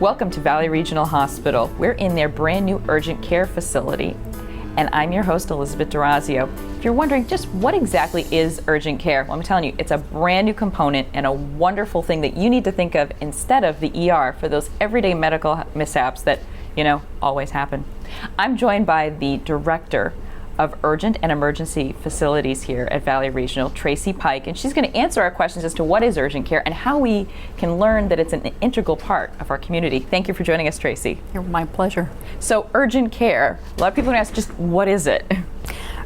Welcome to Valley Regional Hospital. We're in their brand new urgent care facility, and I'm your host, Elizabeth D'Orazio. If you're wondering just what exactly is urgent care, well, I'm telling you, it's a brand new component and a wonderful thing that you need to think of instead of the ER for those everyday medical mishaps that, always happen. I'm joined by the Director of Urgent and Emergency Facilities here at Valley Regional, Tracy Pike, and she's going to answer our questions as to what is urgent care and how we can learn that it's an integral part of our community. Thank you for joining us, Tracy. My pleasure. So urgent care, a lot of people are going to ask, just what is it?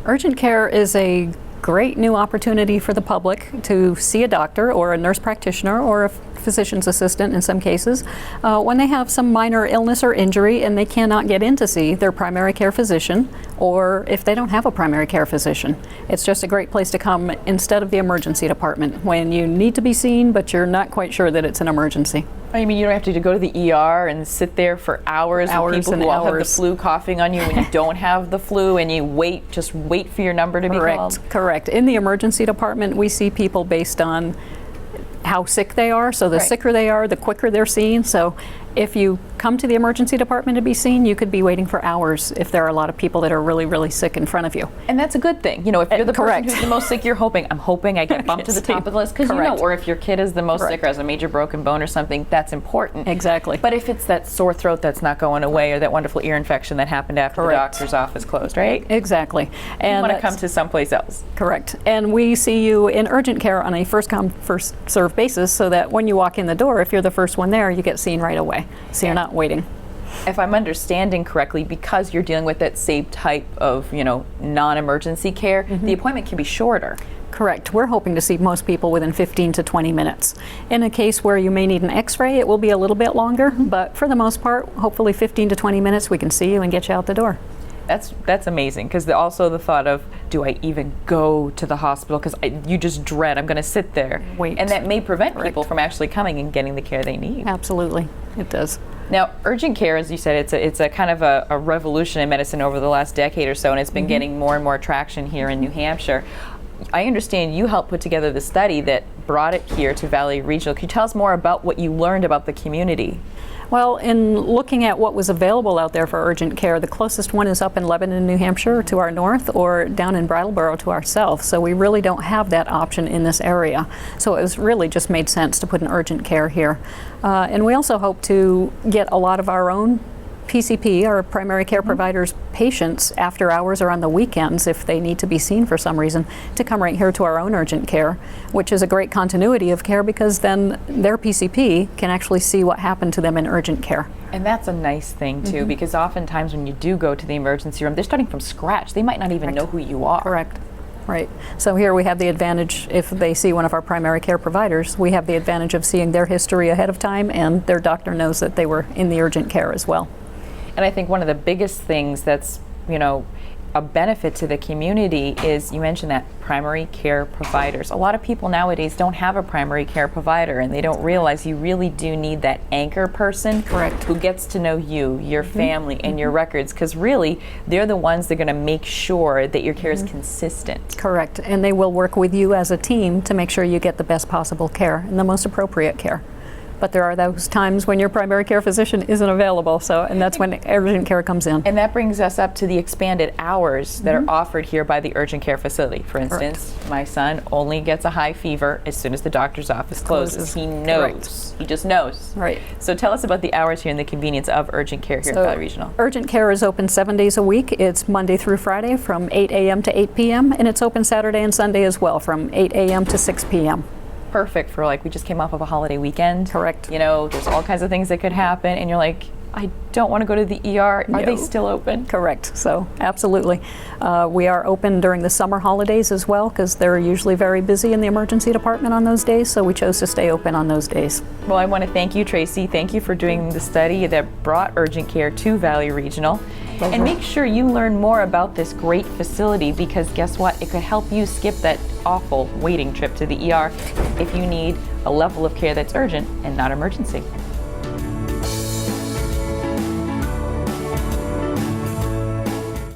Urgent care is a great new opportunity for the public to see a doctor or a nurse practitioner or a physician's assistant in some cases when they have some minor illness or injury and they cannot get in to see their primary care physician, or if they don't have a primary care physician. It's just a great place to come instead of the emergency department when you need to be seen but you're not quite sure that it's an emergency. I mean, you don't have to go to the ER and sit there for hours with people who all have the flu coughing on you when you don't have the flu, and you just wait for your number to be called. Correct. In the emergency department, we see people based on how sick they are. So the sicker they are, the quicker they're seen. So if you come to the emergency department to be seen, you could be waiting for hours if there are a lot of people that are really, really sick in front of you. And that's a good thing. If you're the person who's the most sick, I'm hoping I get bumped to the top of the list, because or if your kid is the most sick or has a major broken bone or something, that's important. Exactly. But if it's that sore throat that's not going away, or that wonderful ear infection that happened after the doctor's office closed, right? Exactly. And you want to come to someplace else. Correct. And we see you in urgent care on a first come, first served basis, so that when you walk in the door, if you're the first one there, you get seen right away. So you're not waiting. If I'm understanding correctly, because you're dealing with that same type of, non-emergency care, the appointment can be shorter. Correct. We're hoping to see most people within 15 to 20 minutes. In a case where you may need an x-ray, it will be a little bit longer, but for the most part, hopefully 15 to 20 minutes, we can see you and get you out the door. That's amazing, because also the thought of, do I even go to the hospital? Because you just dread, I'm going to sit there. Wait. And that may prevent people from actually coming and getting the care they need. Absolutely, it does. Now, urgent care, as you said, it's a kind of a revolution in medicine over the last decade or so, and it's been getting more and more traction here in New Hampshire. I understand you helped put together the study that brought it here to Valley Regional. Can you tell us more about what you learned about the community? Well, in looking at what was available out there for urgent care, the closest one is up in Lebanon, New Hampshire to our north, or down in Brattleboro to our south. So we really don't have that option in this area. So it was really just made sense to put an urgent care here. And we also hope to get a lot of our own PCP, our primary care providers, patients after hours or on the weekends, if they need to be seen for some reason, to come right here to our own urgent care, which is a great continuity of care, because then their PCP can actually see what happened to them in urgent care. And that's a nice thing too, because oftentimes when you do go to the emergency room, they're starting from scratch. They might not even know who you are. Correct. Right. So here we have the advantage, if they see one of our primary care providers, we have the advantage of seeing their history ahead of time, and their doctor knows that they were in the urgent care as well. And I think one of the biggest things that's, a benefit to the community is, you mentioned that, primary care providers. A lot of people nowadays don't have a primary care provider, and they don't realize you really do need that anchor person. Correct. Who gets to know you, your family, and your records, because really they're the ones that are going to make sure that your care is consistent. Correct. And they will work with you as a team to make sure you get the best possible care and the most appropriate care. But there are those times when your primary care physician isn't available, and that's when urgent care comes in. And that brings us up to the expanded hours that are offered here by the urgent care facility. For instance, my son only gets a high fever as soon as the doctor's office closes. He knows. He just knows. Right. So tell us about the hours here and the convenience of urgent care here at Valley Regional. Urgent care is open 7 days a week. It's Monday through Friday from 8 a.m. to 8 p.m. and it's open Saturday and Sunday as well from 8 a.m. to 6 p.m. Perfect for, we just came off of a holiday weekend. Correct. There's all kinds of things that could happen, and you're like, I don't want to go to the ER. Are they still open? Correct. So absolutely. We are open during the summer holidays as well, because they're usually very busy in the emergency department on those days, so we chose to stay open on those days. Well, I want to thank you, Tracy. Thank you for doing the study that brought urgent care to Valley Regional. Pleasure. And make sure you learn more about this great facility, because guess what? It could help you skip that awful waiting trip to the ER if you need a level of care that's urgent and not emergency.